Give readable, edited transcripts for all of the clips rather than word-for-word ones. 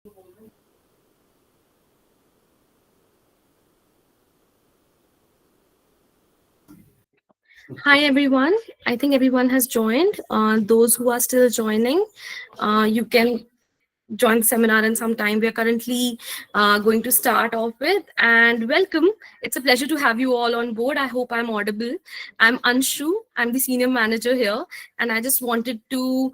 Hi everyone. I think everyone has joined. Those who are still joining, you can join the seminar in some time. We are currently going to start off with and welcome. It's a pleasure to have you all on board. I hope I'm audible. I'm Anshu. I'm the senior manager here, and I just wanted to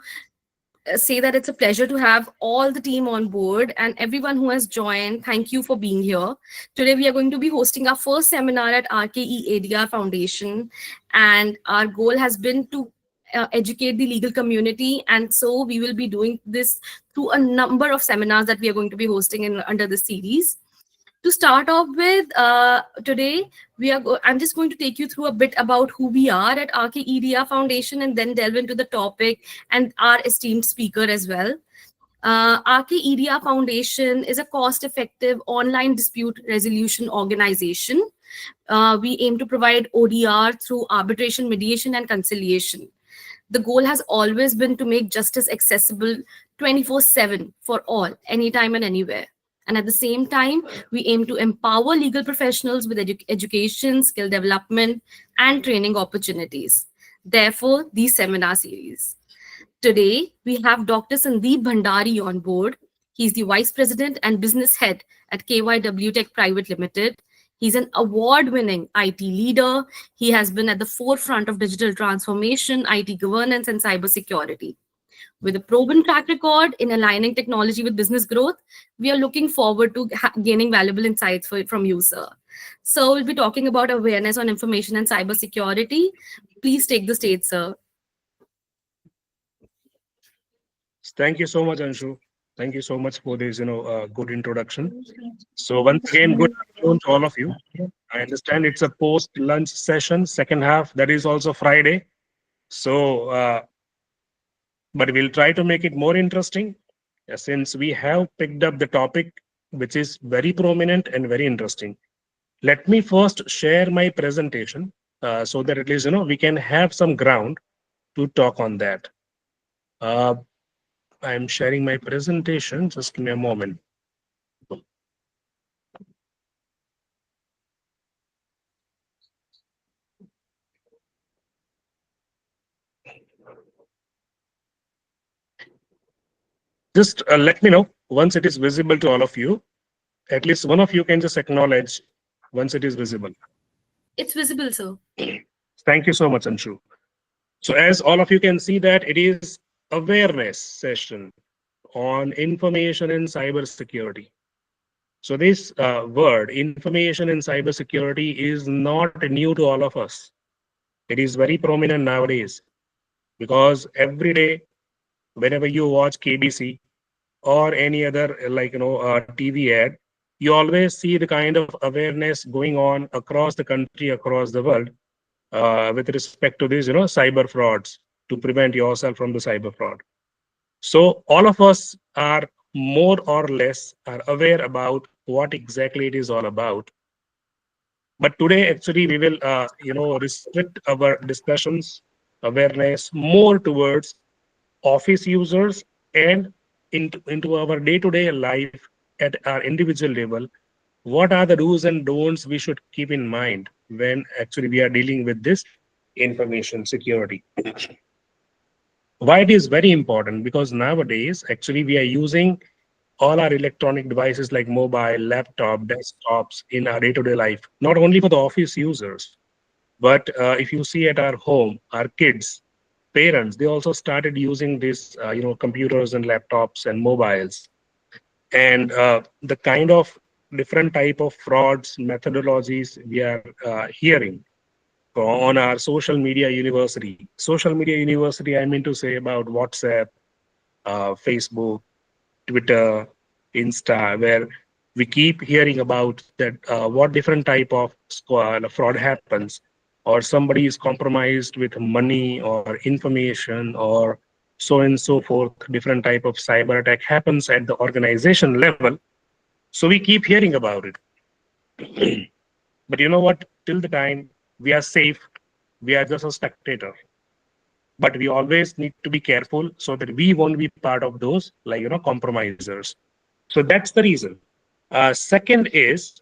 say that it's a pleasure to have all the team on board and everyone who has joined. Thank you for being here. Today, we are going to be hosting our first seminar at RKE ADR Foundation, and our goal has been to educate the legal community. And so, we will be doing this through a number of seminars that we are going to be hosting in under this series. To start off with, today I'm just going to take you through a bit about who we are at RKEDR Foundation and then delve into the topic and our esteemed speaker as well. RKEDR Foundation is a cost-effective online dispute resolution organization. We aim to provide ODR through arbitration, mediation, and conciliation. The goal has always been to make justice accessible 24/7 for all, anytime and anywhere. And at the same time, we aim to empower legal professionals with education, skill development, and training opportunities. Therefore, these seminar series. Today, we have Dr. Sandeep Bhandari on board. He's the Vice President and Business Head at KYW Tech Private Limited. He's an award winning IT leader. He has been at the forefront of digital transformation, IT governance, and cybersecurity. With a proven track record in aligning technology with business growth, we are looking forward to gaining valuable insights from you, sir. So, we'll be talking about awareness on information and cybersecurity. Please take the stage, sir. Thank you so much, Anshu. Thank you so much for this, good introduction. So once again, good afternoon to all of you. I understand it's a post-lunch session, second half. That is also Friday. So, but we'll try to make it more interesting since we have picked up the topic, which is very prominent and very interesting. Let me first share my presentation so that at least, we can have some ground to talk on that. I'm sharing my presentation. Just give me a moment. Just let me know once it is visible to all of you. At least one of you can just acknowledge once it is visible. It's visible, sir. Thank you so much, Anshu. So as all of you can see that it is awareness session on information and cybersecurity. So this word information and cybersecurity is not new to all of us. It is very prominent nowadays because every day, whenever you watch KBC or any other TV ad, you always see the kind of awareness going on across the country, across the world, with respect to these, cyber frauds to prevent yourself from the cyber fraud. So all of us are more or less are aware about what exactly it is all about. But today, actually, we will, restrict our discussions, awareness more towards office users and into our day-to-day life at our individual level. What are the do's and don'ts we should keep in mind when actually we are dealing with this information security? Why it is very important? Because nowadays, actually, we are using all our electronic devices like mobile, laptop, desktops in our day-to-day life, not only for the office users, but if you see at our home, our kids, parents, they also started using these, computers and laptops and mobiles. And the kind of different type of frauds, methodologies we are hearing on our social media university. Social media university, I mean to say about WhatsApp, Facebook, Twitter, Insta, where we keep hearing about that what different type of fraud happens, or somebody is compromised with money or information or so and so forth. Different type of cyber attack happens at the organization level. So we keep hearing about it. But you know what? Till the time we are safe, we are just a spectator. But we always need to be careful so that we won't be part of those, compromisers. So that's the reason. Second is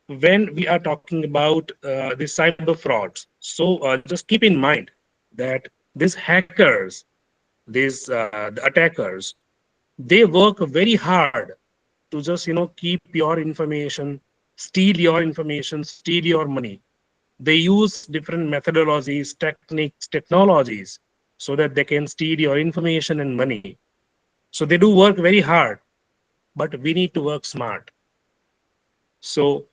when we are talking about the cyber frauds. So just keep in mind that these hackers, the attackers, they work very hard to just keep your information, steal your information, steal your money. They use different methodologies, techniques, technologies, so that they can steal your information and money. So they do work very hard, but we need to work smart. So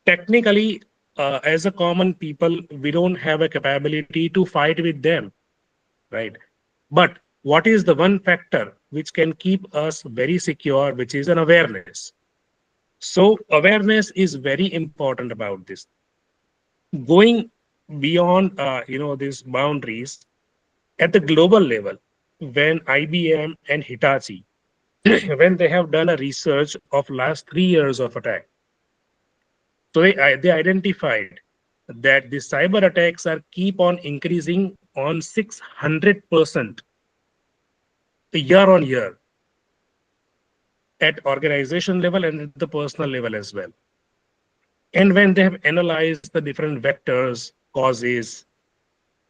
technically, as a common people, we don't have a capability to fight with them, right? But what is the one factor which can keep us very secure, which is an awareness. So awareness is very important about this. Going beyond, these boundaries at the global level, when IBM and Hitachi, when they have done a research of last 3 years of attack, so they identified that the cyber attacks are keep on increasing on 600% year on year at organization level and at the personal level as well. And when they have analyzed the different vectors, causes,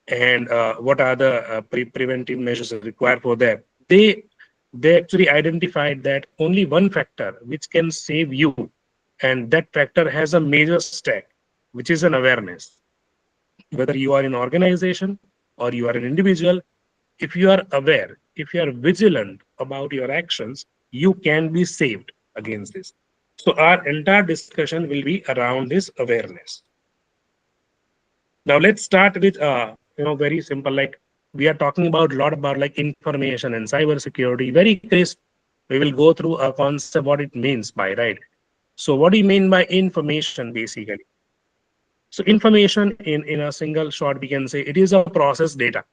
and what are the preventive measures required for that, they actually identified that only one factor which can save you, and that factor has a major stack, which is an awareness. Whether you are in organization or you are an individual, if you are aware, if you are vigilant about your actions, you can be saved against this. So our entire discussion will be around this awareness. Now let's start with very simple. Like we are talking about a lot about like information and cyber security. Very crisp. We will go through a concept what it means by, right. So what do you mean by information basically? So information in a single short we can say it is a process data,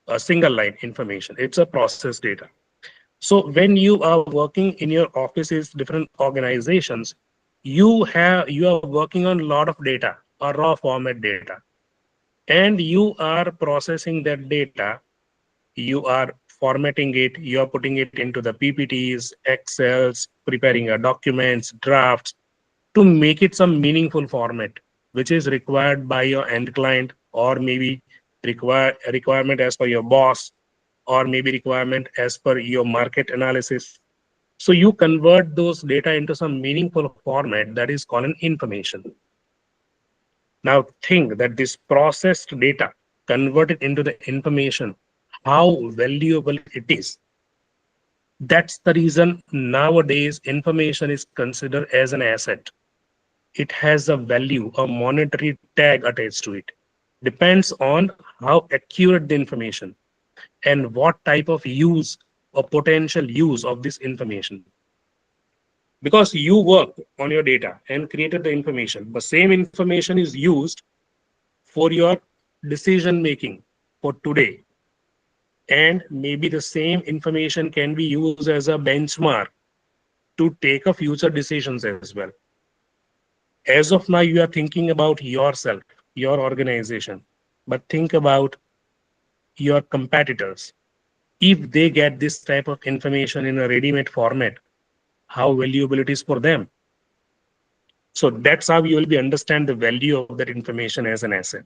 a single line information. It's a process data. So when you are working in your offices, different organizations, you are working on a lot of data, a raw format data, and you are processing that data. You are formatting it. You are putting it into the PPTs, Excels, preparing your documents, drafts to make it some meaningful format, which is required by your end client, or maybe requirement as per your boss, or maybe requirement as per your market analysis. So you convert those data into some meaningful format that is called an information. Now think that this processed data converted into the information, how valuable it is. That's the reason nowadays information is considered as an asset. It has a value, a monetary tag attached to it. Depends on how accurate the information and what type of use or potential use of this information. Because you worked on your data and created the information, the same information is used for your decision making for today. And maybe the same information can be used as a benchmark to take a future decisions as well. As of now, you are thinking about yourself, your organization, but think about your competitors. If they get this type of information in a ready-made format, how valuable it is for them. So that's how you will be understand the value of that information as an asset.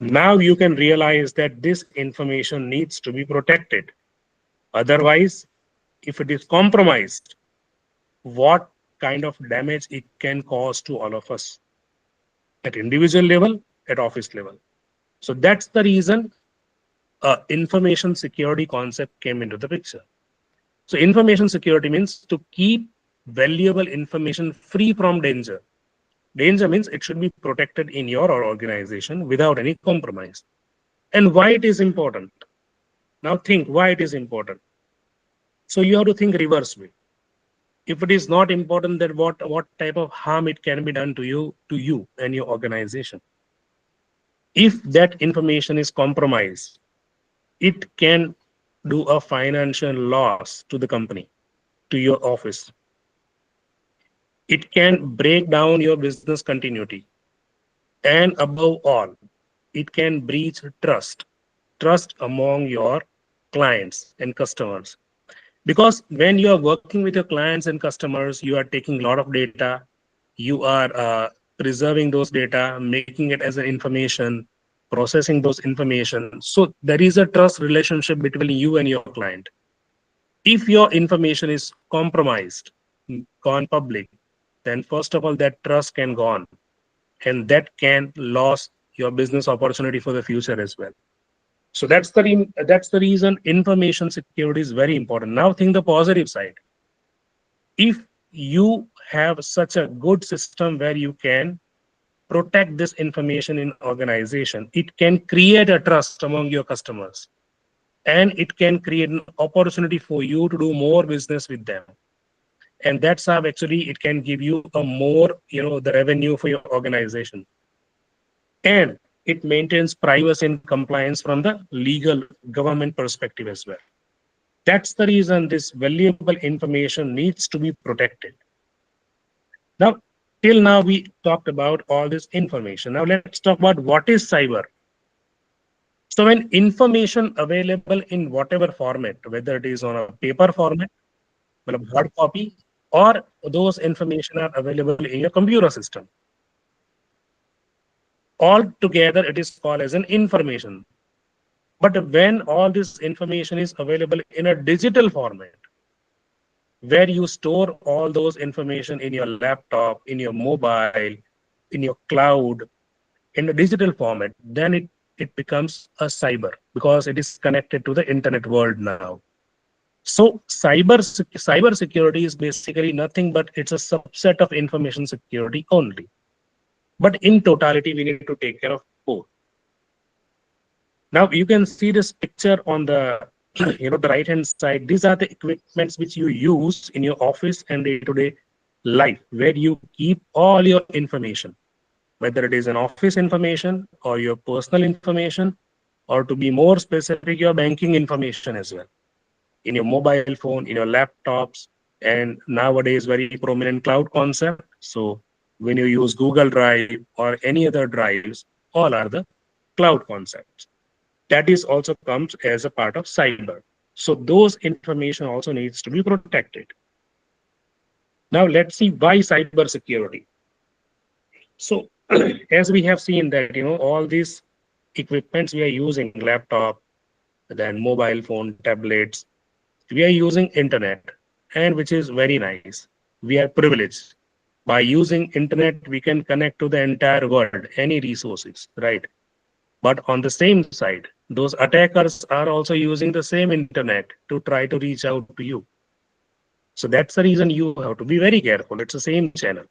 Now you can realize that this information needs to be protected. Otherwise, if it is compromised, what kind of damage it can cause to all of us at individual level, at office level. So that's the reason information security concept came into the picture. So information security means to keep valuable information free from danger. Danger means it should be protected in your organization without any compromise. And why it is important? Now think why it is important. So you have to think reverse way. If it is not important, then what type of harm it can be done to you and your organization. If that information is compromised, it can do a financial loss to the company, to your office. It can break down your business continuity. And above all, it can breach trust among your clients and customers. Because when you are working with your clients and customers, you are taking a lot of data, you are preserving those data, making it as an information, processing those information. So there is a trust relationship between you and your client. If your information is compromised, gone public, then first of all, that trust can go on, and that can lose your business opportunity for the future as well. So that's the reason information security is very important. Now think the positive side. If you have such a good system where you can protect this information in organization, it can create a trust among your customers, and it can create an opportunity for you to do more business with them. And that's how actually it can give you a more, the revenue for your organization. And it maintains privacy and compliance from the legal government perspective as well. That's the reason this valuable information needs to be protected. Now, till now, we talked about all this information. Now, let's talk about what is cyber. So, when information available in whatever format, whether it is on a paper format, मतलब hard copy, or those information are available in your computer system, all together it is called as an information. But when all this information is available in a digital format, where you store all those information in your laptop, in your mobile, in your cloud, in a digital format, then it becomes a cyber, because it is connected to the internet world now. So cyber security is basically nothing but it's a subset of information security only. But in totality, we need to take care of both. Now you can see this picture on the the right hand side. These are the equipments which you use in your office and day-to-day life, where you keep all your information, whether it is an office information or your personal information, or to be more specific, your banking information as well, in your mobile phone, in your laptops, and nowadays very prominent cloud concept. So when you use Google Drive or any other drives, all are the cloud concepts. That is also comes as a part of cyber. So those information also needs to be protected. Now let's see why cyber security. So as we have seen that all these equipments we are using, laptop, then mobile phone, tablets, we are using internet, and which is very nice. We are privileged. By using internet, we can connect to the entire world, any resources, right? But on the same side, those attackers are also using the same internet to try to reach out to you. So that's the reason you have to be very careful. It's the same channel.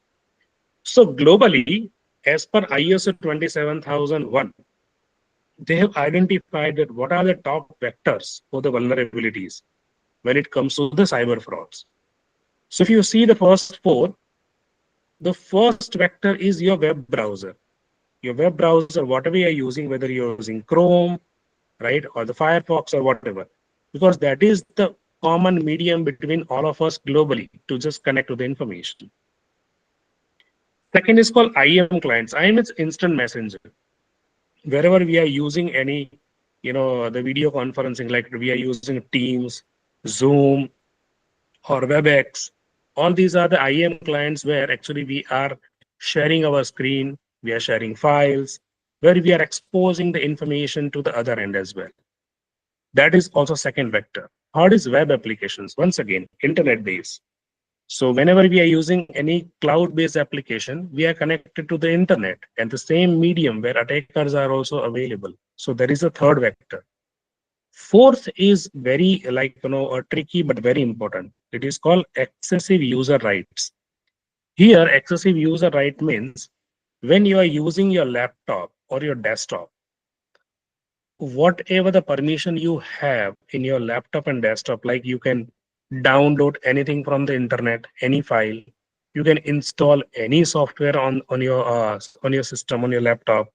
So globally, as per ISO 27001, they have identified that what are the top vectors for the vulnerabilities when it comes to the cyber frauds. So if you see the first four, the first vector is your web browser. Your web browser, whatever you're using, whether you're using Chrome, right, or the Firefox or whatever, because that is the common medium between all of us globally to just connect to the information. Second is called IM clients. IM is instant messenger. Wherever we are using any, the video conferencing, like we are using Teams, Zoom, or WebEx, all these are the IM clients where actually we are sharing our screen, we are sharing files, where we are exposing the information to the other end as well. That is also second vector. Third is web applications. Once again, internet based. So whenever we are using any cloud-based application, we are connected to the internet and the same medium where attackers are also available. So there is a third vector. Fourth is very tricky but very important. It is called excessive user rights. Here, excessive user right means when you are using your laptop or your desktop, whatever the permission you have in your laptop and desktop, like you can download anything from the internet, any file, you can install any software on your system, on your laptop.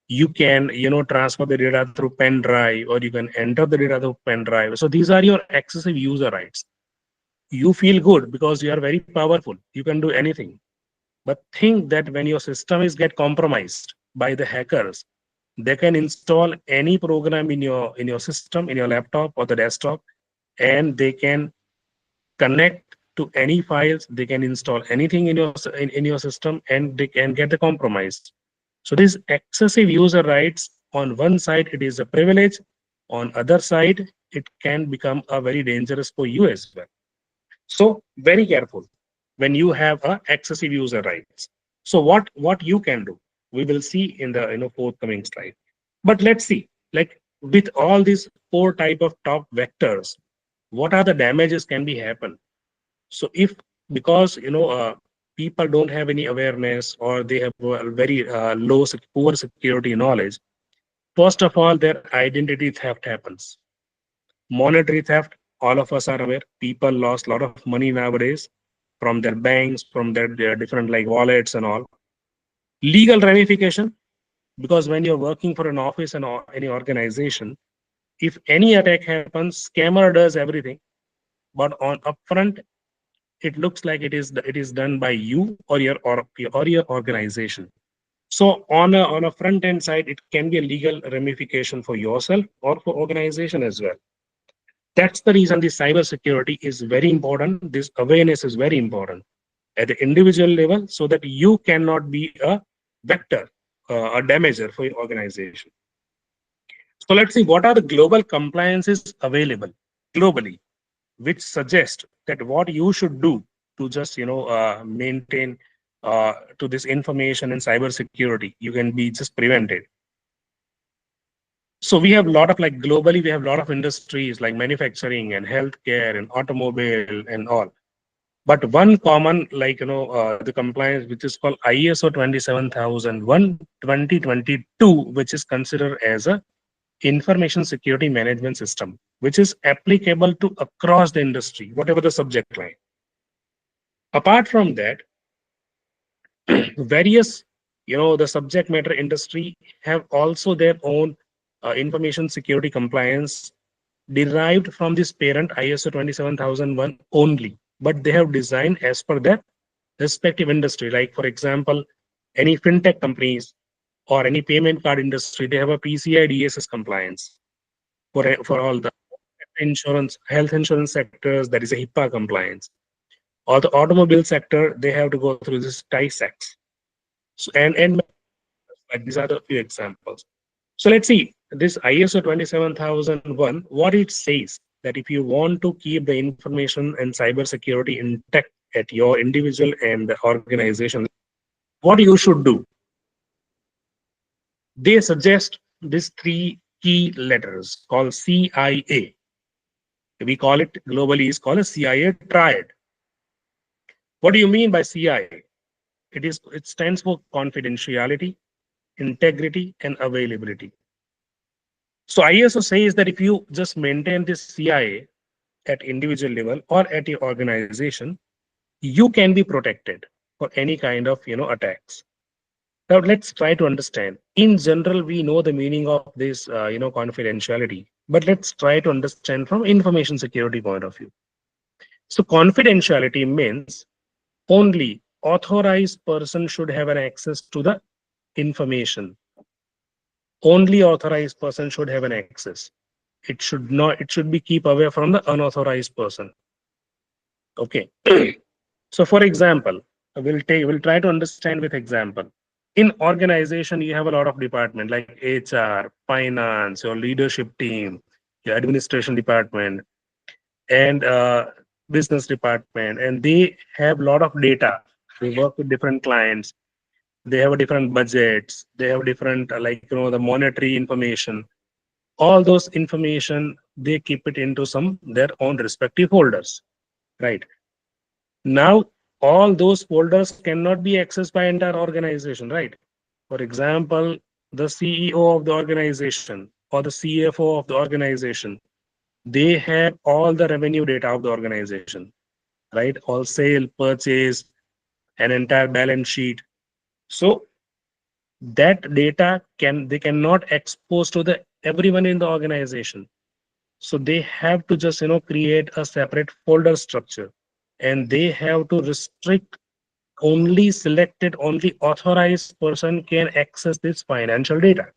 You can transfer the data through pen drive, or you can enter the data through pen drive. So these are your excessive user rights. You feel good because you are very powerful, you can do anything. But think that when your system is get compromised by the hackers, they can install any program in your system, in your laptop or the desktop, and they can connect to any files, they can install anything in your in your system, and they can get the compromised. So this excessive user rights, on one side it is a privilege, on other side it can become a very dangerous for you as well. So very careful when you have a excessive user rights. So what you can do, we will see in the forthcoming slide. But let's see, like, with all these four type of top vectors, what are the damages can be happen. So if, because people don't have any awareness, or they have very poor security knowledge, first of all their identity theft happens. Monetary theft, all of us are aware, people lost a lot of money nowadays from their banks, from their different like wallets and all. Legal ramification, because when you're working for an office and any organization, if any attack happens, scammer does everything, but on upfront it looks like it is done by you or your organization. So on a front end side, it can be a legal ramification for yourself or for organization as well. That's the reason the cyber security is very important. This awareness is very important at the individual level, so that you cannot be a vector, a damager for your organization. So let's see what are the global compliances available globally, which suggest that what you should do to just maintain to this information and cyber security, you can be just prevented. So we have a lot of, like, globally we have a lot of industries like manufacturing and healthcare and automobile and all. But one common, like, the compliance, which is called ISO 27001 2022, which is considered as a information security management system, which is applicable to across the industry, whatever the subject line. Apart from that, various, the subject matter industry have also their own information security compliance derived from this parent ISO 27001 only, but they have designed as per their respective industry. Like, for example, any fintech companies or any payment card industry, they have a PCI DSS compliance. For all the insurance, health insurance sectors, that is a HIPAA compliance. Or the automobile sector, they have to go through this TISAX. So, and like, these are the few examples. So let's see this ISO 27001, what it says, that if you want to keep the information and cyber security intact at your individual and organization, what you should do. They suggest these three key letters called CIA. We call it globally is called a CIA triad. What do you mean by CIA? It stands for confidentiality, integrity, and availability. So ISO says that if you just maintain this CIA at individual level or at your organization, you can be protected for any kind of attacks. Now let's try to understand. In general, we know the meaning of this confidentiality, but let's try to understand from information security point of view. So confidentiality means only authorized person should have an access to the information. Only authorized person should have an access. It should be keep away from the unauthorized person. Okay. So for example, we'll try to understand with example. In organization, you have a lot of department like HR, finance, your leadership team, your administration department, and business department, and they have a lot of data. They work with different clients. They have a different budgets. They have different the monetary information. All those information, they keep it into some their own respective folders, right? Now all those folders cannot be accessed by entire organization, right? For example, the CEO of the organization or the CFO of the organization, they have all the revenue data of the organization, right? All sale, purchase, an entire balance sheet. So that data they cannot expose to the everyone in the organization. So they have to just create a separate folder structure, and they have to restrict only selected, only authorized person can access this financial data.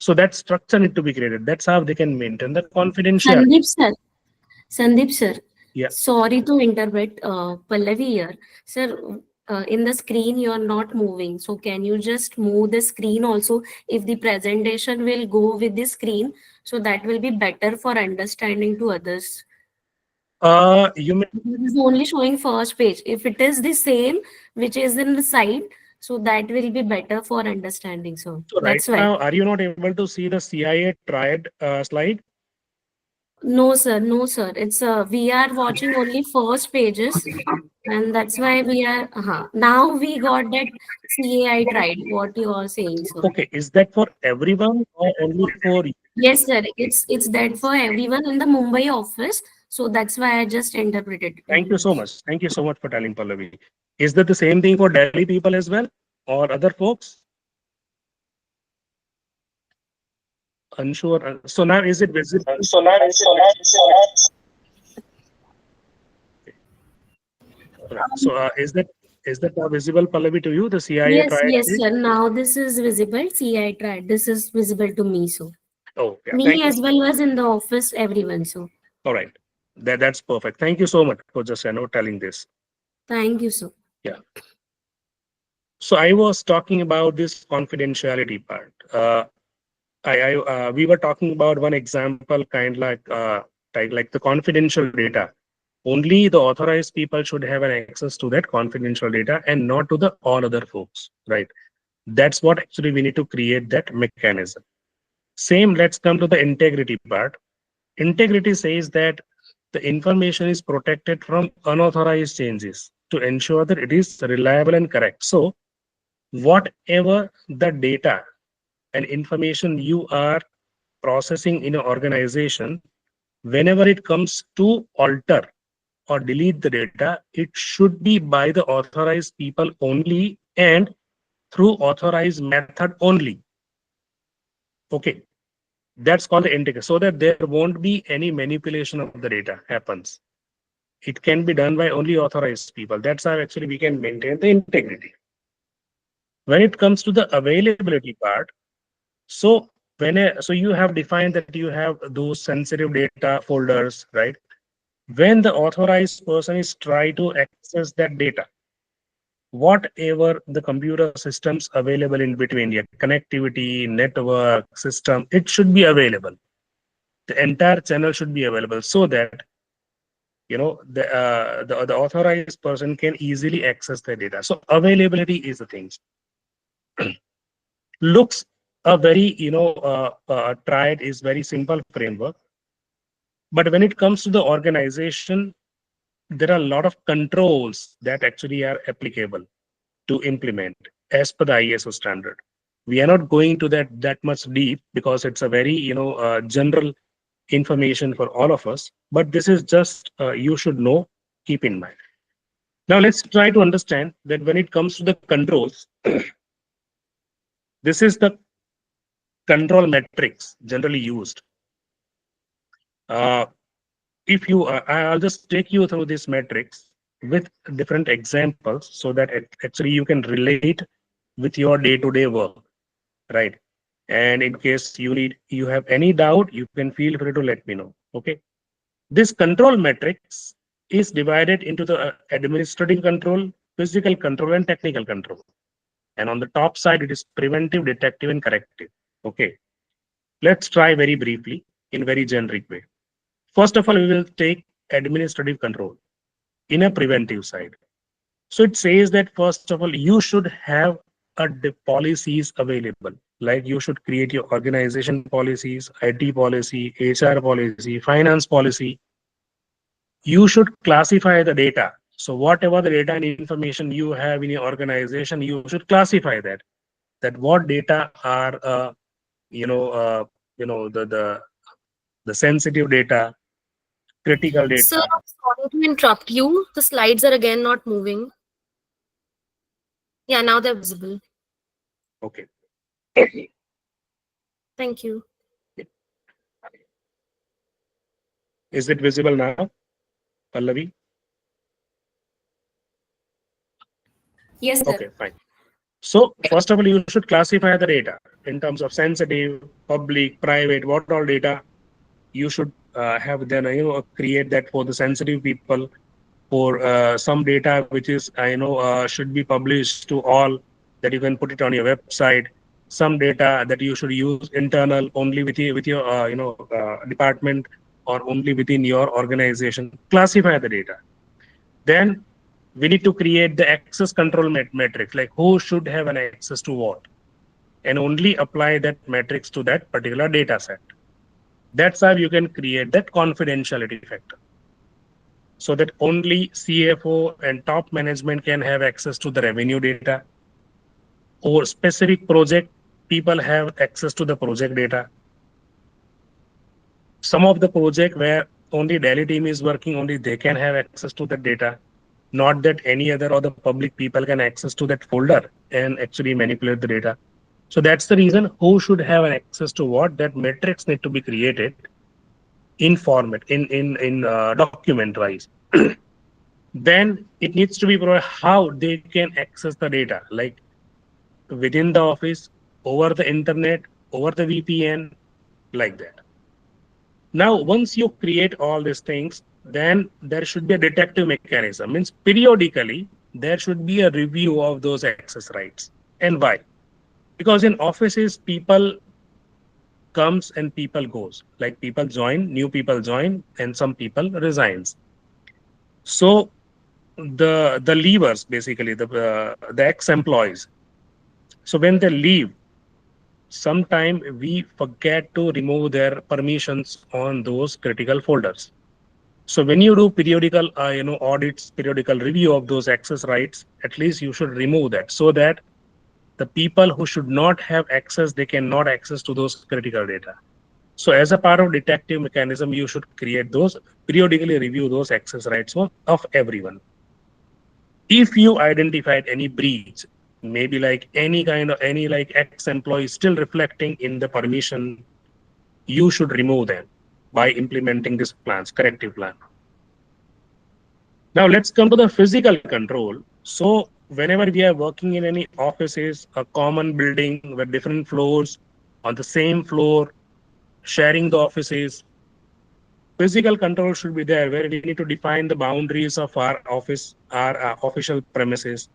So that structure need to be created. That's how they can maintain the confidentiality. Sandeep sir, Sandeep sir, Sorry to interrupt, Pallavi here. Sir, in the screen you are not moving. So can you just move the screen also if the presentation will go with the screen? So that will be better for understanding to others. You may. This is only showing first page. If it is the same, which is in the side, so that will be better for understanding. So So right that's why. now, are you not able to see the CIA triad slide? No, sir. No, sir. It's we are watching only first pages, and that's why we are. Now we got that CAI tried. What you are saying, so Okay, is that for everyone or only for you? yes, sir. It's that for everyone in the Mumbai office. So that's why I just interpreted Thank you everyone. so much. Thank you so much for telling Pallavi. Is that the same thing for Delhi people as well or other folks? Unsure. So now is it visible? Right. So is that now visible, Pallavi, to you, the CIA Yes, triad yes, page? sir. Now this is visible. CAI tried. This is visible to me. So Oh, yeah. me Thank you. as well as in the office, everyone. So All right. That's perfect. Thank you so much for just telling this. thank you, sir. Yeah. So I was talking about this confidentiality part. We were talking about one example, kind like the confidential data. Only the authorized people should have an access to that confidential data and not to the all other folks, right? That's what actually we need to create that mechanism. Same, let's come to the integrity part. Integrity says that the information is protected from unauthorized changes to ensure that it is reliable and correct. So whatever the data and information you are processing in an organization, whenever it comes to alter or delete the data, it should be by the authorized people only and through authorized method only. Okay, that's called the integrity, so that there won't be any manipulation of the data happens. It can be done by only authorized people. That's how actually we can maintain the integrity. When it comes to the availability part, so so you have defined that you have those sensitive data folders, right? When the authorized person is trying to access that data, whatever the computer systems available in between, yeah, connectivity, network, system, it should be available. The entire channel should be available so that the authorized person can easily access the data. So availability is the thing. Looks a very tried is very simple framework, but when it comes to the organization, there are a lot of controls that actually are applicable to implement as per the ISO standard. We are not going to that much deep because it's a very general information for all of us. But this is just you should know, keep in mind. Now let's try to understand that when it comes to the controls, this is the control metrics generally used. Uh, if you, I'll just take you through these metrics with different examples so that actually you can relate with your day-to-day work, right? And in case you have any doubt, you can feel free to let me know. Okay. This control matrix is divided into the administrative control, physical control, and technical control. And on the top side, it is preventive, detective, and corrective. Okay. Let's try very briefly in very generic way. First of all, we will take administrative control in a preventive side. So it says that first of all, you should have policies available. Like you should create your organization policies, IT policy, HR policy, finance policy. You should classify the data. So whatever the data and information you have in your organization, you should classify that. That what data are, you know, uh, the sensitive data, critical Sir, data. sorry to interrupt you. The slides are again not moving. Yeah, now they're visible. Okay. Thank you. Is it visible now, Pallavi? Yes, sir. Okay, fine. So first of all, you should classify the data in terms of sensitive, public, private, what all data you should have then create that for the sensitive people, for some data which is should be published to all, that you can put it on your website. Some data that you should use internal only with your department, or only within your organization. Classify the data. Then we need to create the access control matrix, like who should have an access to what, and only apply that matrix to that particular data set. That's how you can create that confidentiality factor, so that only CFO and top management can have access to the revenue data, or specific project people have access to the project data. Some of the project where only Delhi team is working, only they can have access to that data, not that any other or the public people can access to that folder and actually manipulate the data. So that's the reason who should have an access to what, that metrics need to be created in format, in document wise. Then it needs to be provided how they can access the data, like within the office, over the internet, over the VPN, like that. Now, once you create all these things, then there should be a detective mechanism. Means periodically there should be a review of those access rights. And why? Because in offices, people comes and people goes. Like people join, new people join, and some people resigns. So the leavers, basically the ex-employees. So when they leave, sometime we forget to remove their permissions on those critical folders. So when you do periodical, audits, periodical review of those access rights, at least you should remove that, so that the people who should not have access, they cannot access to those critical data. So as a part of detective mechanism, you should create those, periodically review those access rights of everyone. If you identified any breach, maybe like any kind of any like ex-employee still reflecting in the permission, you should remove them by implementing this plans, corrective plan. Now let's come to the physical control. So whenever we are working in any offices, a common building with different floors on the same floor, sharing the offices, physical control should be there, where we need to define the boundaries of our office, our official premises.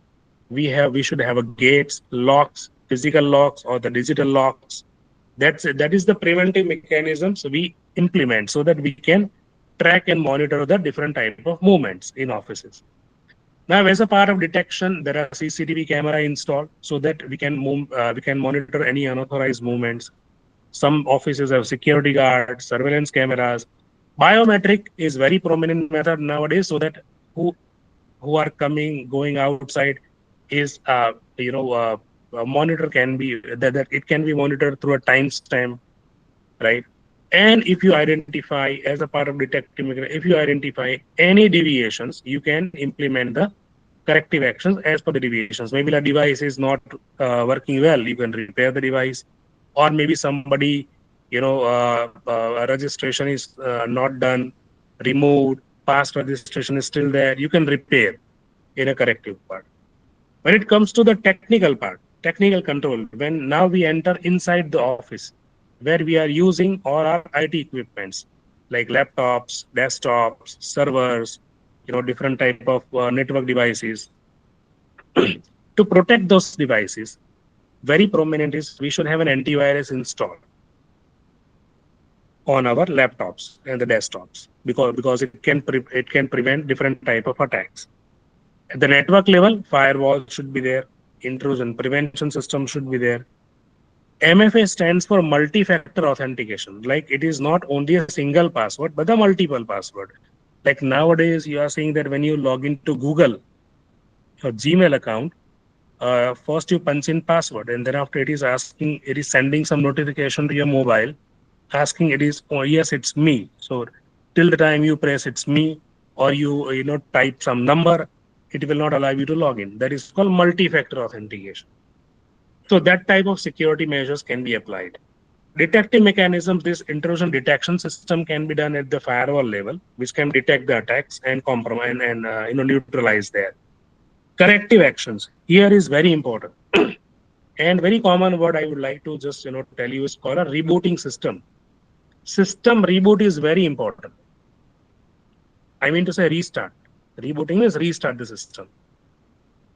We should have a gates, locks, physical locks, or the digital locks. That is the preventive mechanisms we implement, so that we can track and monitor the different type of movements in offices. Now, as a part of detection, there are CCTV camera installed, so that we can monitor any unauthorized movements. Some offices have security guards, surveillance cameras. Biometric is very prominent method nowadays, so that who who are coming, going outside, is a monitor can be that it can be monitored through a timestamp, right? And if you identify, as a part of detective mechanism, if you identify any deviations, you can implement the corrective actions as per the deviations. Maybe the device is not working well, you can repair the device. Or maybe somebody, registration is not done, removed, past registration is still there, you can repair in a corrective part. When it comes to the technical part, technical control, when now we enter inside the office, where we are using all our IT equipments, like laptops, desktops, servers, different type of network devices. To protect those devices, very prominent is we should have an antivirus installed on our laptops and the desktops, because it can prevent different type of attacks. At the network level, firewall should be there, intrusion prevention system should be there. MFA stands for multi-factor authentication. Like it is not only a single password, but the multiple password. Like nowadays, you are seeing that when you log into Google, your Gmail account, first you punch in password, and then after it is sending some notification to your mobile, asking it is, oh yes, it's me. So till the time you press it's me, or you type some number, it will not allow you to log in. That is called multi-factor authentication. So that type of security measures can be applied. Detective mechanisms, this intrusion detection system can be done at the firewall level, which can detect the attacks and compromise and neutralize there. Corrective actions here is very important. And very common word I would like to just tell you is called a rebooting system. System reboot is very important. I mean to say restart. Rebooting is restart the system.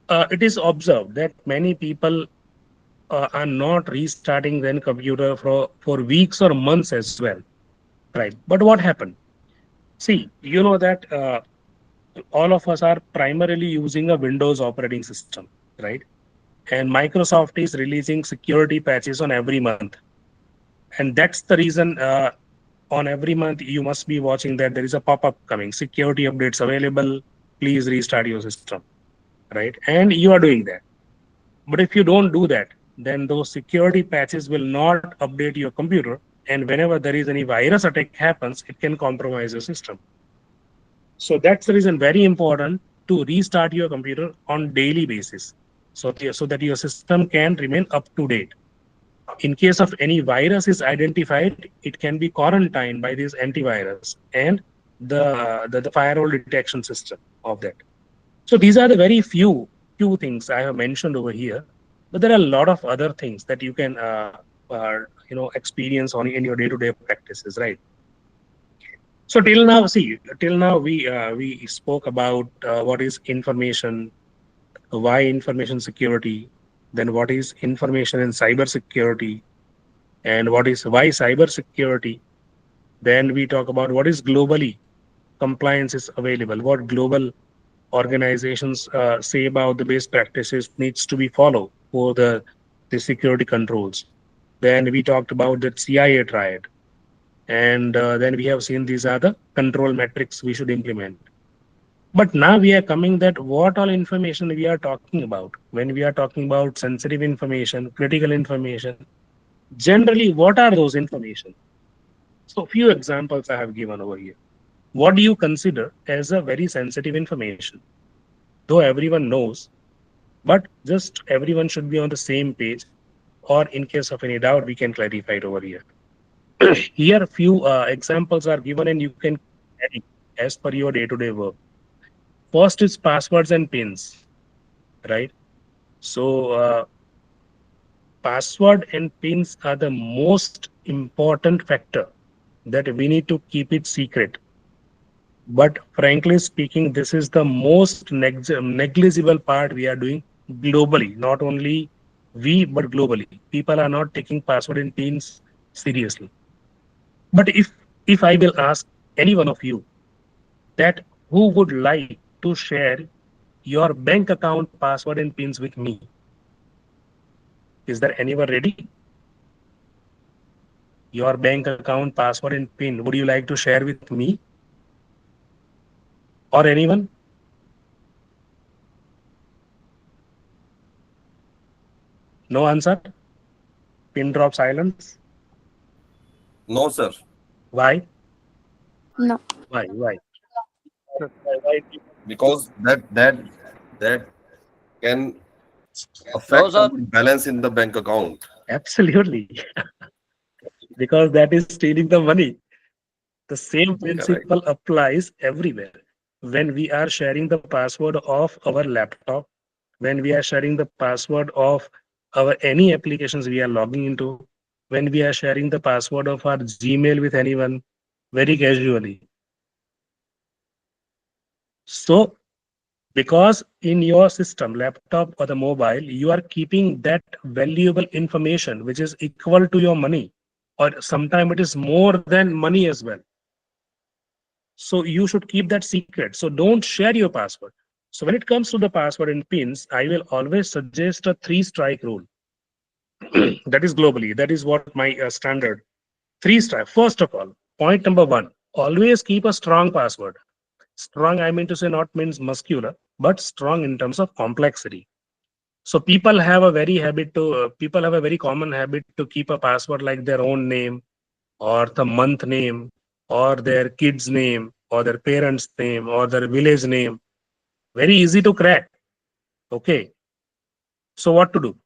It is observed that many people are not restarting their computer for weeks or months as well. Right. But what happened? See, you know that all of us are primarily using a Windows operating system, right? And Microsoft is releasing security patches on every month. And that's the reason on every month you must be watching that there is a pop-up coming, security updates available, please restart your system, right? And you are doing that. But if you don't do that, then those security patches will not update your computer. And whenever there is any virus attack happens, it can compromise your system. So that's the reason very important to restart your computer on daily basis. So that your system can remain up to date. In case of any virus is identified, it can be quarantined by this antivirus and the firewall detection system of that. So these are the very few things I have mentioned over here, but there are a lot of other things that you can experience on in your day-to-day practices, right? So till now we spoke about what is information, why information security, then what is information in cyber security, and what is why cyber security. Then we talk about what is globally compliance is available, what global organizations say about the best practices needs to be followed for the security controls. Then we talked about the CIA triad, and then we have seen these are the control metrics we should implement. But now we are coming that what all information we are talking about when we are talking about sensitive information, critical information. Generally, what are those information? So, few examples I have given over here. What do you consider as a very sensitive information? Though everyone knows, but just everyone should be on the same page, or in case of any doubt, we can clarify it over here. Here, few examples are given, and you can carry as per your day-to-day work. First is passwords and pins, right? So, password and pins are the most important factor that we need to keep it secret. But frankly speaking, this is the most negligible part we are doing globally. Not only we, but globally. People are not taking password and pins seriously. But if I will ask any one of you that who would like to share your bank account password and pins with me, is there anyone ready? Your bank account password and pin, would you like to share with me or anyone? No answer. Pin drop silence. No, sir. Why? No. Why? Why? Because that can No, affect our sir. balance in the bank account. Absolutely, because that is stealing the money. The same Correct. principle applies everywhere. When we are sharing the password of our laptop, when we are sharing the password of our any applications we are logging into, when we are sharing the password of our Gmail with anyone, very casually. So because in your system, laptop or the mobile, you are keeping that valuable information which is equal to your money, or sometimes it is more than money as well. So you should keep that secret. So don't share your password. So when it comes to the password and pins, I will always suggest a three strike rule. That is globally. That is what my standard three strike. First of all, point number one, always keep a strong password. Strong, I mean to say, not means muscular, but strong in terms of complexity. So people have a very common habit to keep a password like their own name or the month name or their kid's name or their parents' name or their village name. Very easy to crack. Okay. So what to do?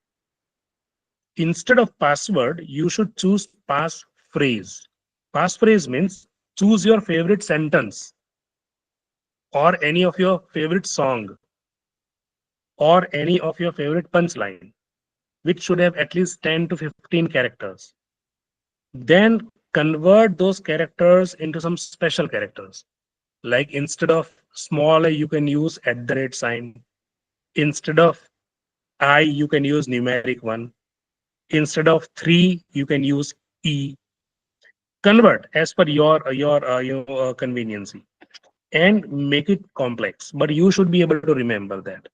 Instead of password, you should choose passphrase. Passphrase means choose your favorite sentence or any of your favorite song or any of your favorite punchline, which should have at least 10 to 15 characters. Then convert those characters into some special characters. Like instead of small a, you can use at the rate sign. Instead of I, you can use numeric one. Instead of 3, you can use E. Convert as per your conveniency and make it complex. But you should be able to remember that.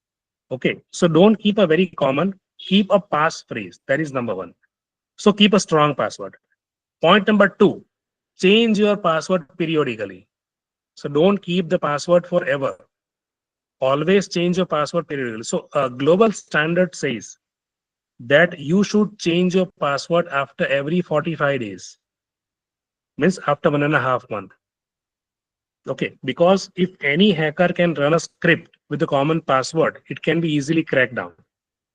Okay, so don't keep a very common. Keep a passphrase. That is number one. So keep a strong password. Point number 2, change your password periodically. So don't keep the password forever. Always change your password periodically. So a global standard says that you should change your password after every 45 days. Means after 1.5 months. Okay, because if any hacker can run a script with a common password, it can be easily cracked down.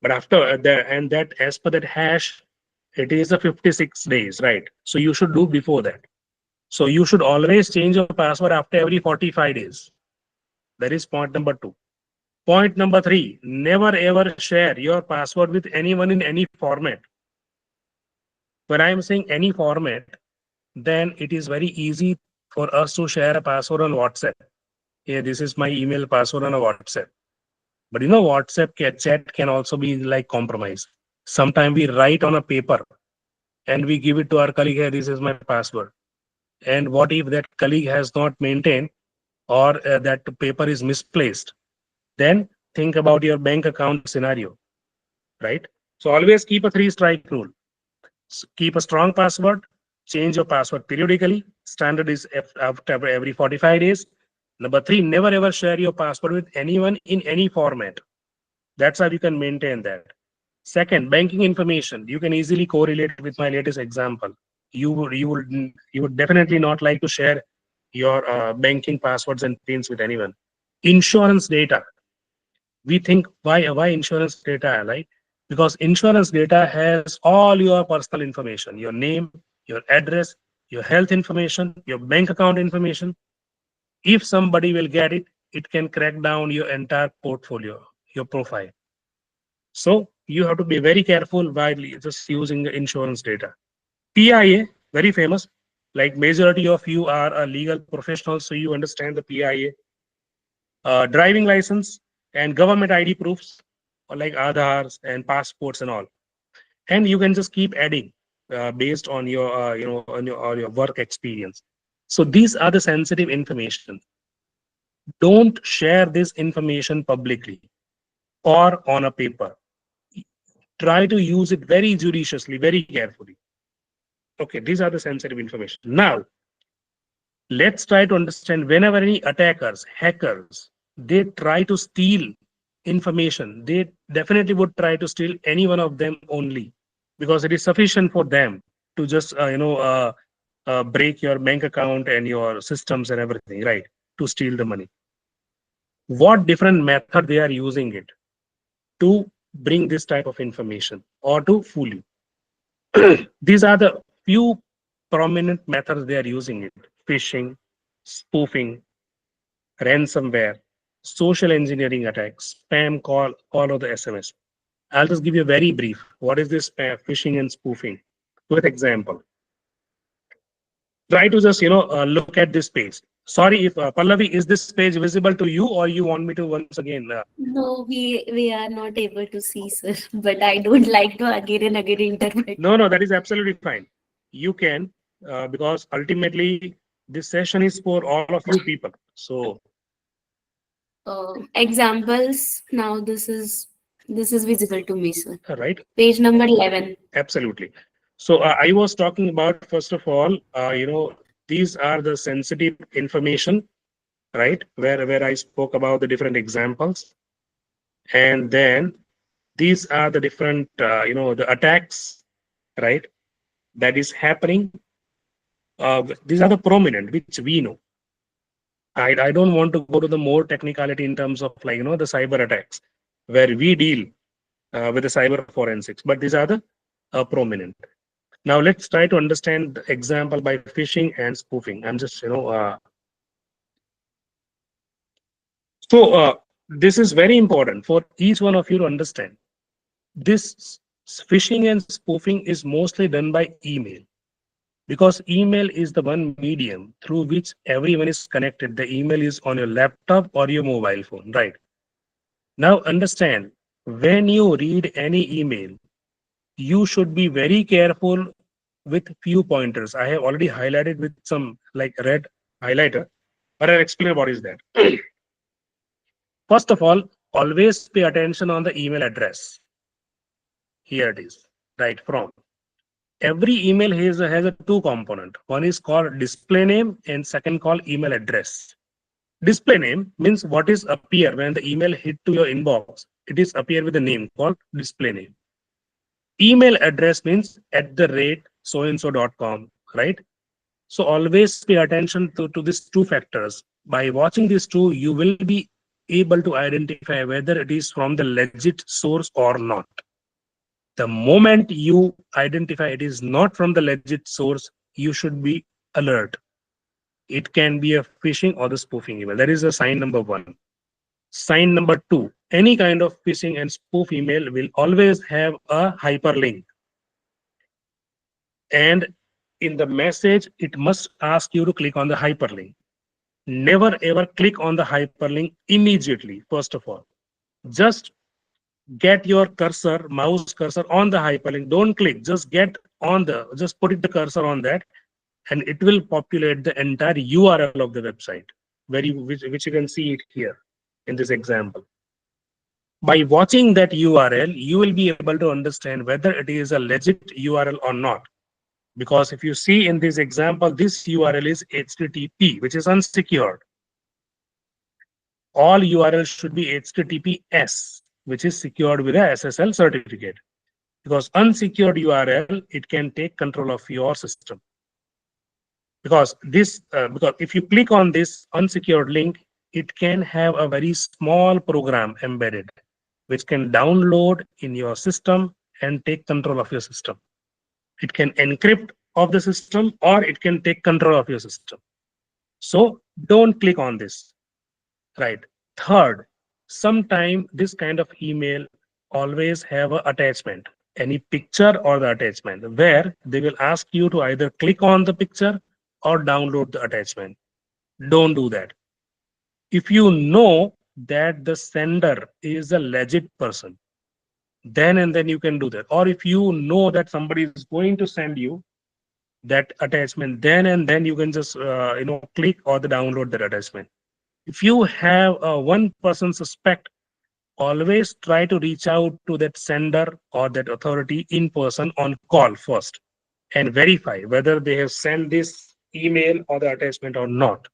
But after that, and that as per that hash, it is a 56 days, right? So you should do before that. So you should always change your password after every 45 days. That is point number 2. Point number 3, never ever share your password with anyone in any format. When I am saying any format, then it is very easy for us to share a password on WhatsApp. Here, this is my email password on a WhatsApp. But WhatsApp chat can also be like compromise. Sometimes we write on a paper and we give it to our colleague, here, this is my password. And what if that colleague has not maintained or that paper is misplaced? Then think about your bank account scenario, right? So always keep a 3-strike rule. Keep a strong password, change your password periodically. Standard is after every 45 days. Number 3, never ever share your password with anyone in any format. That's how you can maintain that. Second, banking information. You can easily correlate with my latest example. You would definitely not like to share your banking passwords and pins with anyone. Insurance data. We think why insurance data, right? Because insurance data has all your personal information, your name, your address, your health information, your bank account information. If somebody will get it, it can crack down your entire portfolio, your profile. So you have to be very careful while just using the insurance data. PIA, very famous. Like majority of you are a legal professionals, so you understand the PIA. Driving license and government ID proofs, like Aadhars and passports and all. And you can just keep adding based on your on your work experience. So these are the sensitive information. Don't share this information publicly or on a paper. Try to use it very judiciously, very carefully. Okay, these are the sensitive information. Now let's try to understand, whenever any attackers, hackers, they try to steal information, they definitely would try to steal any one of them only, because it is sufficient for them to just break your bank account and your systems and everything, right, to steal the money. What different method they are using it to bring this type of information or to fool you? These are the few prominent methods they are using it: phishing, spoofing, ransomware, social engineering attacks, spam call or the SMS. I'll just give you a very brief. What is this phishing and spoofing? With example, try to just look at this page. Sorry if Pallavi, is this page visible to you, or you want me to once again? No, we are not able to see, sir. But I don't like to again and again interpret. No, that is absolutely fine. You can, because ultimately this session is for all of you people. So Examples. Now this is visible to me, sir. right, Page number 11. absolutely. So I was talking about, first of all, these are the sensitive information, right? Where I spoke about the different examples, and then these are the different, the attacks, right? That is happening. These are the prominent, which we know. I don't want to go to the more technicality in terms of the cyber attacks, where we deal with the cyber forensics, but these are the prominent. Now let's try to understand the example by phishing and spoofing. I'm just this is very important for each one of you to understand. This phishing and spoofing is mostly done by email. because email is the one medium through which everyone is connected. The email is on your laptop or your mobile phone, right? Now understand, when you read any email, you should be very careful with few pointers. I have already highlighted with some like red highlighter, but I'll explain what is that. First of all, always pay attention on the email address. Here it is, right from. Every email has a two component. One is called display name and second called email address. Display name means what is appear when the email hit to your inbox. It is appear with a name called display name. Email address means @so-and-so.com, right? So always pay attention to these two factors. By watching these two, you will be able to identify whether it is from the legit source or not. The moment you identify it is not from the legit source, you should be alert. It can be a phishing or the spoofing email. That is a sign number one. Sign number two, any kind of phishing and spoof email will always have a hyperlink. And in the message, it must ask you to click on the hyperlink. Never ever click on the hyperlink immediately, first of all. Just get your cursor, mouse cursor on the hyperlink. Don't click, just put it the cursor on that, and it will populate the entire URL of the website, which you can see it here in this example. By watching that URL, you will be able to understand whether it is a legit URL or not. Because if you see in this example, this URL is HTTP, which is unsecured. All URLs should be HTTPS, which is secured with a SSL certificate. Because unsecured URL, it can take control of your system. Because if you click on this unsecured link, it can have a very small program embedded, which can download in your system and take control of your system. It can encrypt of the system or it can take control of your system. So don't click on this, right? Third, sometime this kind of email always have a attachment, any picture or the attachment, where they will ask you to either click on the picture or download the attachment. Don't do that. If you know that the sender is a legit person, then and then you can do that. Or if you know that somebody is going to send you that attachment, then and then you can just click or the download that attachment. If you have one person suspect, always try to reach out to that sender or that authority in person on call first and verify whether they have sent this email or the attachment or not.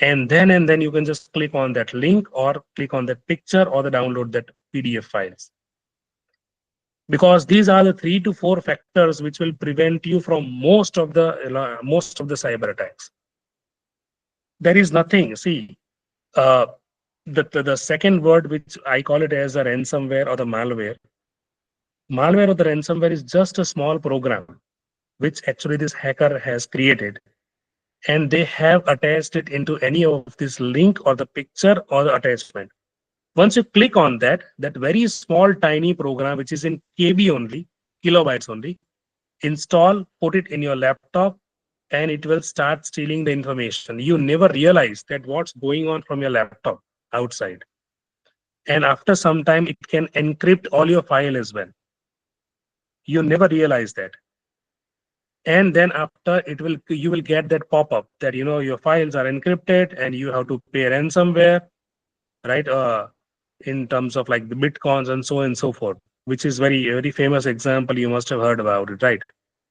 And then you can just click on that link or click on that picture or the download that PDF files. Because these are the 3 to 4 factors which will prevent you from most of the cyber attacks. There is nothing. See, uh, the second word, which I call it as a ransomware or the malware. Malware or the ransomware is just a small program which actually this hacker has created, and they have attached it into any of this link or the picture or the attachment. Once you click on that, that very small tiny program, which is in KB only, kilobytes only, install, put it in your laptop, and it will start stealing the information. You never realize that what's going on from your laptop outside. And after some time, it can encrypt all your file as well. You never realize that. And then after you will get that pop-up that your files are encrypted and you have to pay ransomware, right? In terms of like the bitcoins and so on and so forth, which is very famous example. You must have heard about it, right?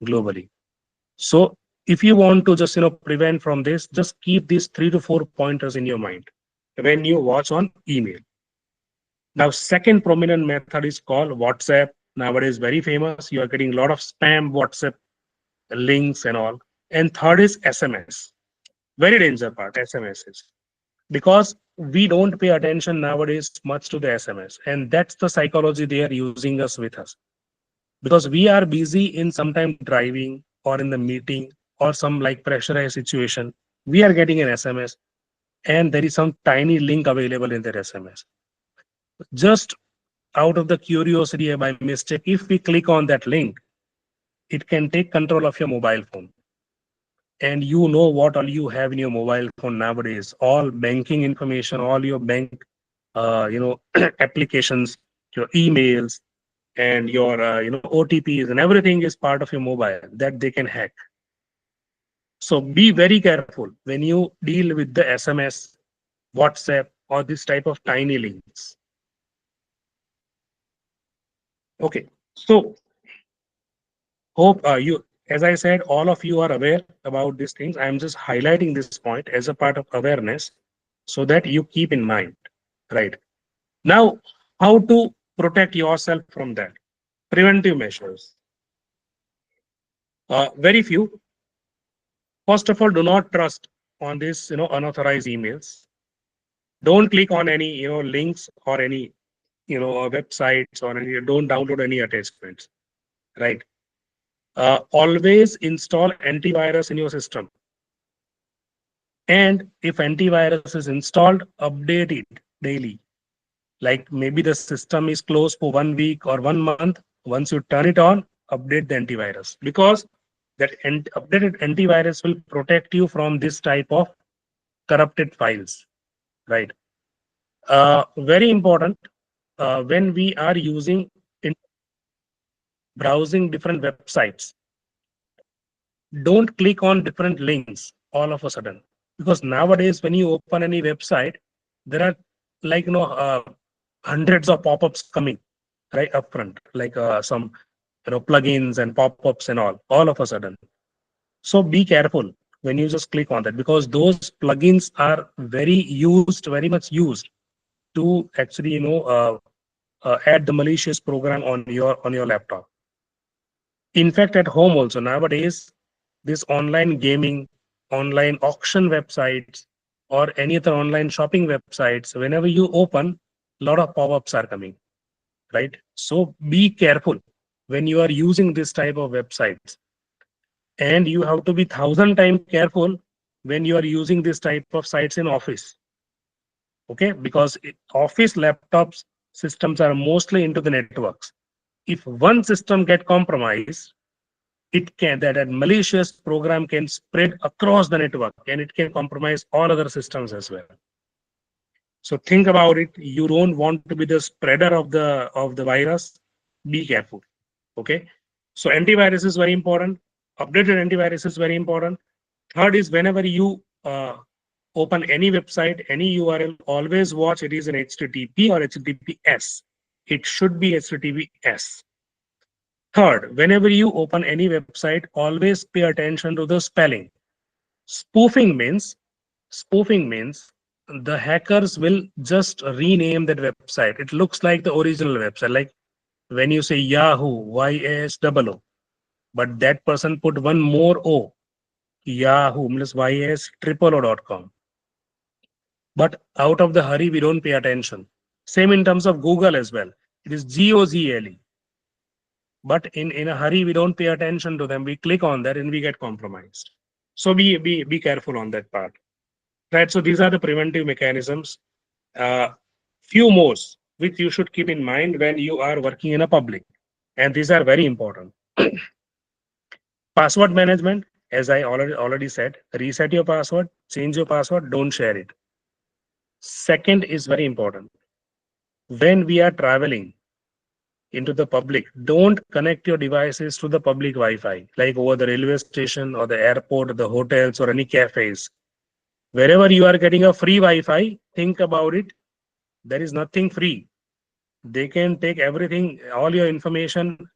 Globally. So if you want to just prevent from this, just keep these 3 to 4 pointers in your mind when you watch on email. Now, second prominent method is called WhatsApp. Nowadays, very famous. You are getting a lot of spam WhatsApp links and all. And third is SMS. Very danger part, SMS is. Because we don't pay attention nowadays much to the SMS. And that's the psychology they are using us with us. Because we are busy in sometime driving or in the meeting or some like pressurized situation. We are getting an SMS and there is some tiny link available in that SMS. Just out of the curiosity by mistake, if we click on that link, it can take control of your mobile phone. and you know what all you have in your mobile phone nowadays, all banking information, all your bank applications, your emails, and your OTPs, and everything is part of your mobile that they can hack. So be very careful when you deal with the SMS, WhatsApp, or this type of tiny links. Okay, so hope you, as I said, all of you are aware about these things. I am just highlighting this point as a part of awareness so that you keep in mind, right? Now, how to protect yourself from that? Preventive measures. Very few. First of all, do not trust on this, unauthorized emails. Don't click on any, links or any, websites or any. Don't download any attachments, right? Always install antivirus in your system. And if antivirus is installed, update it daily. Like maybe the system is closed for 1 week or 1 month. Once you turn it on, update the antivirus, because that updated antivirus will protect you from this type of corrupted files, right? Very important, when we are using in browsing different websites, don't click on different links all of a sudden, because nowadays when you open any website, there are like hundreds of pop-ups coming right up front, like some plugins and pop-ups and all of a sudden. So be careful when you just click on that, because those plugins are very much used to actually add the malicious program on your laptop. In fact, at home also nowadays, this online gaming, online auction websites, or any other online shopping websites, whenever you open, a lot of pop-ups are coming, right? So be careful when you are using this type of websites, and you have to be 1,000 times careful when you are using this type of sites in office. Okay, because office laptops systems are mostly into the networks. If one system get compromised, it can that malicious program can spread across the network, and it can compromise all other systems as well. So think about it. You don't want to be the spreader of the virus. Be careful. Okay. So antivirus is very important. Updated antivirus is very important. Third is, whenever you open any website, any URL, always watch it is an HTTP or HTTPS. It should be HTTPS. Third, whenever you open any website, always pay attention to the spelling. Spoofing means spoofing means the hackers will just rename that website. It looks like the original website, like when you say Yahoo, YASOO, but that person put one more O. Yahoo means YAS00.com. But out of the hurry, we don't pay attention. Same in terms of Google as well. It is GOGLE. But in a hurry, we don't pay attention to them. We click on that and we get compromised. So be careful on that part. Right. So these are the preventive mechanisms. Few more which you should keep in mind when you are working in a public. And these are very important. Password management, as I already said, reset your password, change your password, don't share it. Second is very important. When we are traveling into the public, don't connect your devices to the public Wi-Fi, like over the railway station or the airport, the hotels, or any cafes. Wherever you are getting a free Wi-Fi, think about it. There is nothing free. They can take everything, all your information,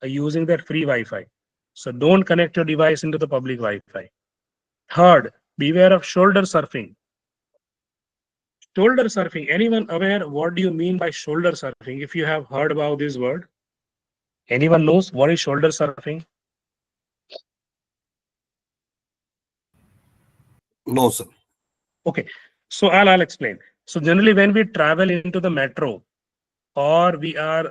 using that free Wi-Fi. So don't connect your device into the public Wi-Fi. Third, beware of shoulder surfing. Shoulder surfing. Anyone aware what do you mean by shoulder surfing? If you have heard about this word, anyone knows what is shoulder surfing? No, sir. Okay, so I'll explain. So generally, when we travel into the metro, or we are,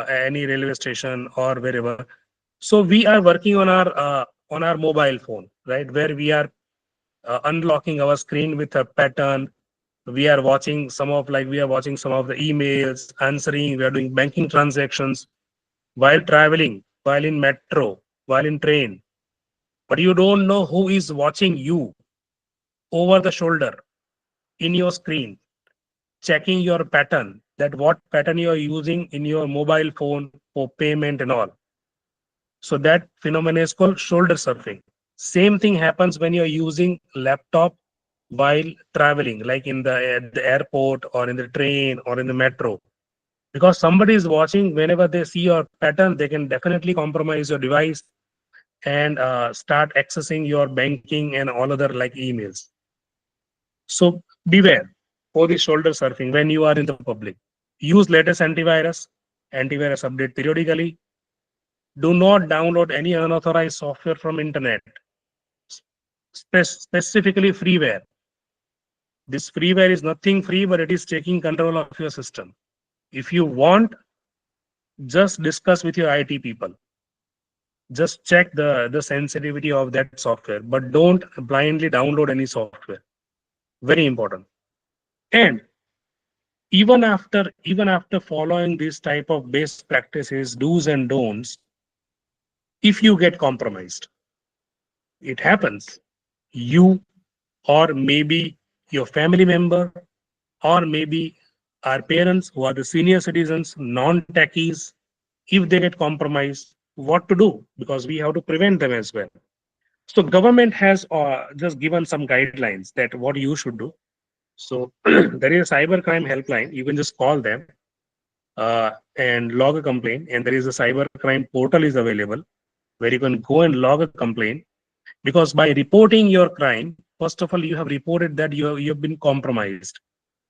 any railway station or wherever, so we are working on our mobile phone, right? Where we are unlocking our screen with a pattern. We are watching some of the emails, answering. We are doing banking transactions while traveling, while in metro, while in train. but you don't know who is watching you over the shoulder in your screen, checking your pattern, that what pattern you are using in your mobile phone for payment and all. So that phenomenon is called shoulder surfing. Same thing happens when you're using laptop while traveling, like in at the airport or in the train or in the metro. Because somebody is watching, whenever they see your pattern, they can definitely compromise your device and start accessing your banking and all other like emails. So beware for the shoulder surfing when you are in the public. Use latest antivirus update periodically. Do not download any unauthorized software from internet, specifically freeware. This freeware is nothing free, but it is taking control of your system. If you want, just discuss with your IT people. Just check the sensitivity of that software, but don't blindly download any software. Very important. And even after following this type of best practices, do's and don'ts, if you get compromised, it happens. You or maybe your family member or maybe our parents who are the senior citizens, non-techies, if they get compromised, what to do? Because we have to prevent them as well. So government has just given some guidelines that what you should do. So there is a cybercrime helpline. You can just call them and log a complaint. And there is a cybercrime portal is available where you can go and log a complaint. Because by reporting your crime, first of all, you have reported that you have been compromised,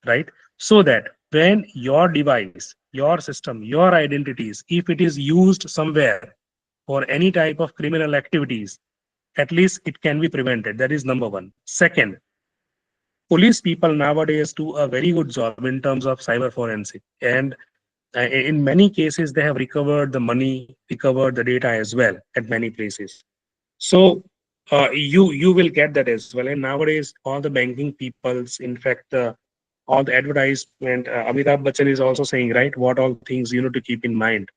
right? So that when your device, your system, your identities, if it is used somewhere for any type of criminal activities, at least it can be prevented. That is number one. Second, police people nowadays do a very good job in terms of cyber forensic. And in many cases, they have recovered the money, recovered the data as well at many places. So you will get that as well. And nowadays, all the banking peoples, in fact, all the advertisement, Amitabh Bachchan is also saying, right, what all things you know to keep in mind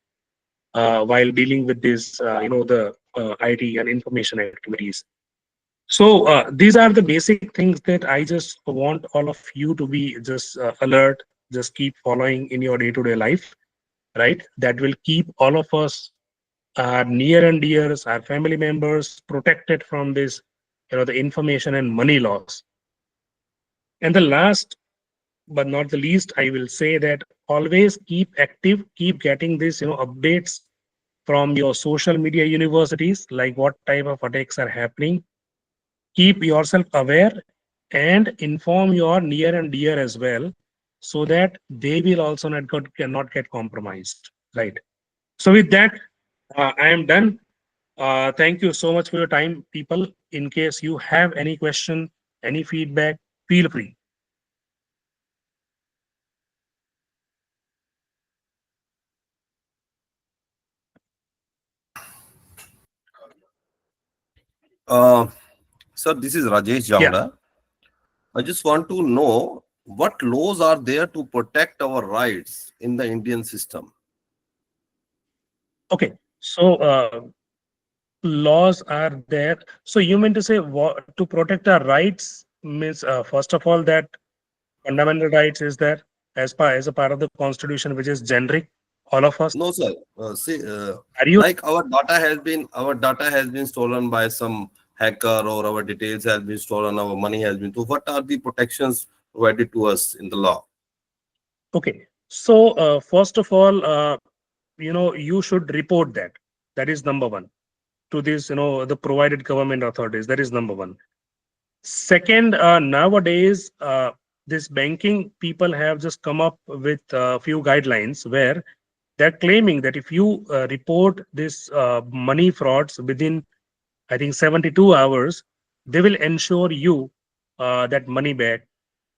while dealing with this, the IT and information activities. So these are the basic things that I just want all of you to be just alert, just keep following in your day-to-day life, right? That will keep all of us, our near and dears, our family members protected from this, the information and money loss. And the last but not the least, I will say that always keep active, keep getting this, updates from your social media universities, like what type of attacks are happening. Keep yourself aware and inform your near and dear as well, so that they will also cannot get compromised, right? So with that, I am done. Thank you so much for your time, people. In case you have any question, any feedback, feel free. Uh, Sir, this is Rajesh Yeah. Javda. I just want to know what laws are there to protect our rights in the Indian system. Okay. So laws are there. So you mean to say what, to protect our rights means first of all that fundamental rights is there as a part of the constitution, which is generic, all of us. No, sir. Are you Like our data has been stolen by some hacker, or our details has been stolen, our money has been. So, what are the protections provided to us in the law? okay? So first of all, you should report that. That is number one to this, the provided government authorities. That is number one. Second, nowadays, this banking people have just come up with a few guidelines where they're claiming that if you report this money frauds within, I think, 72 hours, they will ensure you that money back.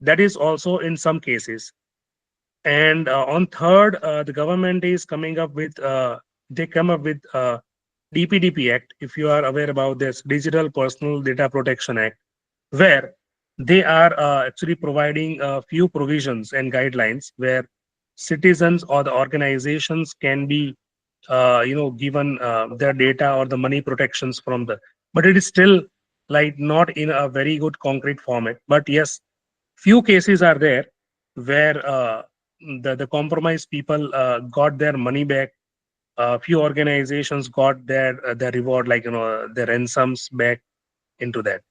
That is also in some cases. And on third, the government is coming up with, they come up with DPDP Act, if you are aware about this, Digital Personal Data Protection Act, where they are actually providing a few provisions and guidelines where citizens or the organizations can be given their data or the money protections from the but it is still like not in a very good concrete format. But yes, few cases are there where the compromised people got their money back. Few organizations got their reward, like their ransoms back into that.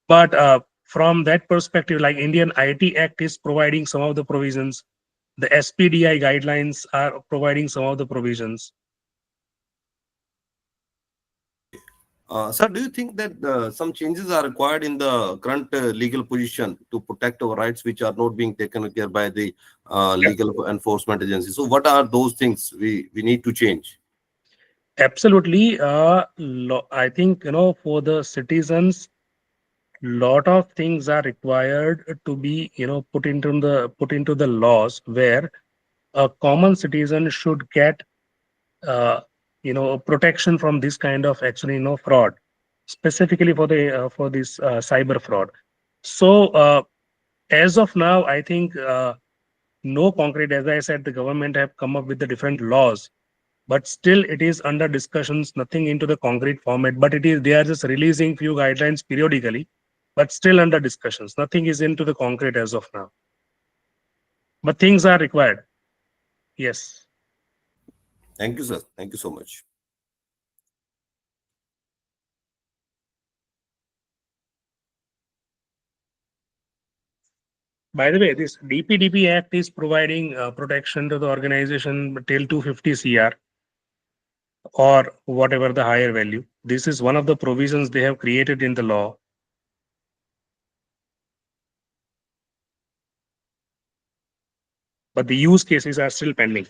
But from that perspective, like Indian IT Act is providing some of the provisions, the SPDI guidelines are providing some of the provisions. Sir, do you think that some changes are required in the current legal position to protect our rights, which are not being taken care by the legal enforcement agencies? So, what are those things we need to change? Absolutely. I think, for the citizens, lot of things are required to be, put into the laws, where a common citizen should get, uh, protection from this kind of, actually, fraud, specifically for this cyber fraud. So as of now, I think no concrete. As I said, the government have come up with the different laws, but still it is under discussions. Nothing into the concrete format, but they are just releasing few guidelines periodically, but still under discussions. Nothing is into the concrete as of now, but things are required. Yes. Thank you, sir. Thank you so much. By the way, this DPDP Act is providing protection to the organization till 250 CR or whatever the higher value. This is one of the provisions they have created in the law. But the use cases are still pending.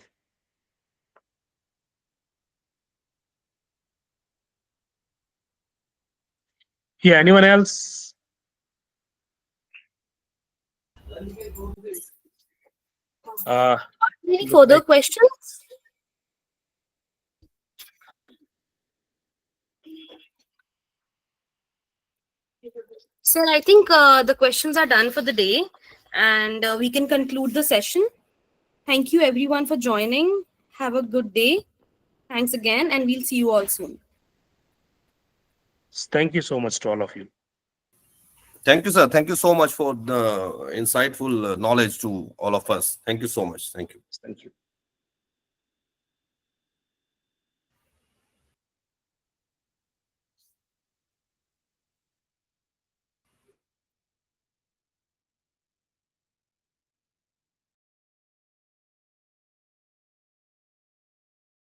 Yeah, anyone else? Uh, Any Look further like questions? So I think the questions are done for the day, and we can conclude the session. Thank you everyone for joining. Have a good day. Thanks again, and we'll see you all soon. thank you so much to all of you. Thank you, sir. Thank you so much for the insightful knowledge to all of us. Thank you so much. Thank you. Thank you.